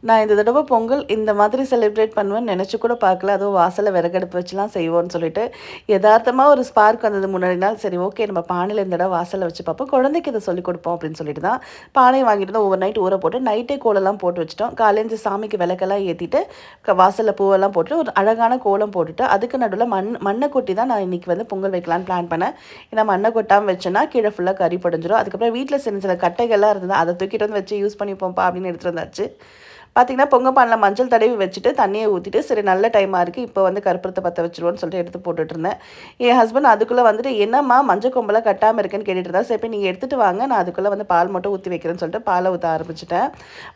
நான் இந்த தடவ பொங்கல் இந்த மாதிரி செலிப்ரேட் பண்ணுவேன்னு நெனச்சு கூட பார்க்கல. அதுவும் வாசல்ல விறகடுப்பு வச்சுலாம் செய்வோன்னு சொல்லிட்டு. எதார்த்தமா ஒரு ஸ்பார்க் வந்தது முன்னாடி நாள். சரி ஓகே நம்ம பானையில இந்த தடவ வாசல்ல வச்சு பார்ப்போம். குழந்தைக்கு இத சொல்லிக் குடுப்போம் அப்படின்னு சொல்லிட்டு தான் பானைய வாங்கிட்டு வந்து ஓவர் நைட் ஊற போட்டு நைட்டே கோலம்லாம் போட்டு வச்சுட்டோம். காலையில எழுந்து சாமிக்கு விளக்கெல்லாம் ஏத்திட்டு, வாசல்ல பூவெல்லாம் போட்டு ஒரு அழகான கோலம் போட்டுட்டு, அதுக்கு நடுவுல மண்ண கொட்டி தான் நான் இன்னைக்கு வந்து பொங்கல் வைக்கலான்னு பிளான் பண்ணேன். ஏன்னா மண்ண கொட்டாம வச்சேன்னா கீழ ஃபுல்லா கரி படிஞ்சிரும். அதுக்கப்புறம் வீட்ல சின்ன சின்ன கட்டைகள்லாம் இருந்தது. அத தூக்கிட்டு வந்து வச்சு யூஸ் பண்ணிப்போம்ப்பா அப்படின்னு எடுத்துட்டு வந்தாச்சு. பார்த்தீங்கன்னா, பொங்க பானைல மஞ்சள் தடவி வச்சுட்டு, தண்ணிய ஊத்திட்டு, சரி நல்ல டைமா இருக்கு. இப்போ வந்து கற்பூரத்த பத்த வச்சுருவோன்னு சொல்லிட்டு எடுத்து போட்டுட்டுருந்தேன். என் ஹஸ்பண்ட் அதுக்குள்ள வந்துட்டு, "என்னம்மா மஞ்சள் கொம்பெல்லாம் கட்டாம இருக்கேன்னு?" கேட்டுட்டு இருந்தா. சரி போய் நீங்க எடுத்துட்டு வாங்க. நான் அதுக்குள்ள வந்து பால் மட்டும் ஊத்தி வைக்கிறேன்னு சொல்லிட்டு பால ஊத்த ஆரம்பிச்சுட்டேன்.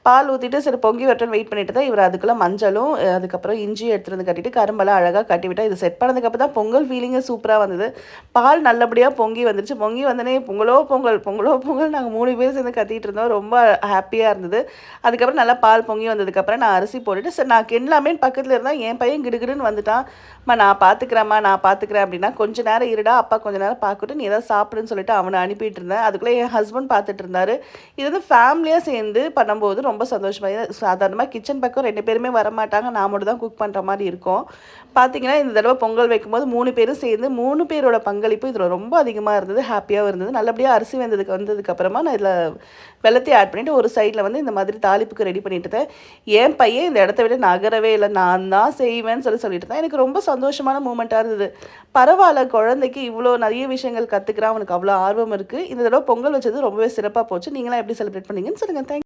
பால் ஊத்திட்டு, சரி பொங்கி வரட்டும்ன்னு வெயிட் பண்ணிட்டு தான், இவரு அதுக்குள்ள மஞ்சளும், அதுக்கப்புறம் இஞ்சியும் எடுத்துட்டு வந்து கட்டிட்டு, கரும்பெல்லாம் அழகா கட்டி விட்டா, இது செட் பண்ணதுக்கப்புறம் தான் பொங்கல் ஃபீலிங்கே சூப்பரா வந்தது. பால் நல்லபடியா பொங்கி வந்துருச்சு. பொங்கி வந்தோனே, "பொங்கலோ பொங்கல், பொங்கலோ பொங்கல்" நாங்க 3 பேரும் சேர்ந்து கத்திட்டு இருந்தோம். ரொம்ப ஹேப்பியா இருந்தது. அதுக்கப்புறம் நல்லா பால் பொங்கி வந்ததுக்கப்புறம் நான் அரிசி போட்டுட்டு, சரி நான் கிண்டலாமேன்னு பக்கத்துல இருந்தா, என் பையன் கிடுகிடுன்னு வந்துட்டான். "அம்மா நான் பார்த்துக்கிறேன்ம்மா, நான் பார்த்துக்கிறேன்" அப்படின்னா, "கொஞ்ச நேரம் இருடா, அப்பா கொஞ்ச நேரம் பார்க்கட்டும், நீ ஏதாவது சாப்பிடுன்னு" சொல்லிட்டு அவன அனுப்பிட்டு இருந்தேன். அதுக்குள்ள என் ஹஸ்பண்ட் பார்த்துட்டு இருந்தாரு. இது வந்து ஃபேமிலியா சேர்ந்து பண்ணும்போது ரொம்ப சந்தோஷமா சாதாரணமா கிச்சன் பக்கம் 2 பேருமே வரமாட்டாங்க. நான் மட்டும் தான் குக் பண்ற மாரி இருக்கும். பார்த்தீங்கன்னா, இந்த தடவ பொங்கல் வைக்கும்போது 3 பேரும் சேர்ந்து 3 பேரோட பங்களிப்பு இதுல ரொம்ப அதிகமா இருந்தது. ஹேப்பியாவும் இருந்தது. நல்லபடியா அரிசி வந்ததுக்கப்புறமா நான் இதுல வெல்லத்தையும் ஆட் பண்ணிட்டு, ஒரு சைட்ல வந்து இந்த மாதிரி தாளிப்புக்கு ரெடி பண்ணிட்டு இருந்தேன். என் பையன் இந்த இடத்த விட்டு நகரவே இல்ல. நான் தான் செய்வேன்னு சொல்லிட்டு இருந்தான். எனக்கு ரொம்ப சந்தோஷமான மூமெண்ட்டா இருந்தது. பரவால்ல குழந்தைக்கு இவ்ளோ நெறைய விஷயங்கள் கத்துக்கிறான். அவனுக்கு அவ்ளோ ஆர்வம் இருக்கு. இந்த தடவ பொங்கல் வச்சது ரொம்பவே சிறப்பா போச்சு. நீங்கலாம் எப்படி செலிப்ரேட் பண்ணீங்கன்னு சொல்லுங்க. தேங்க்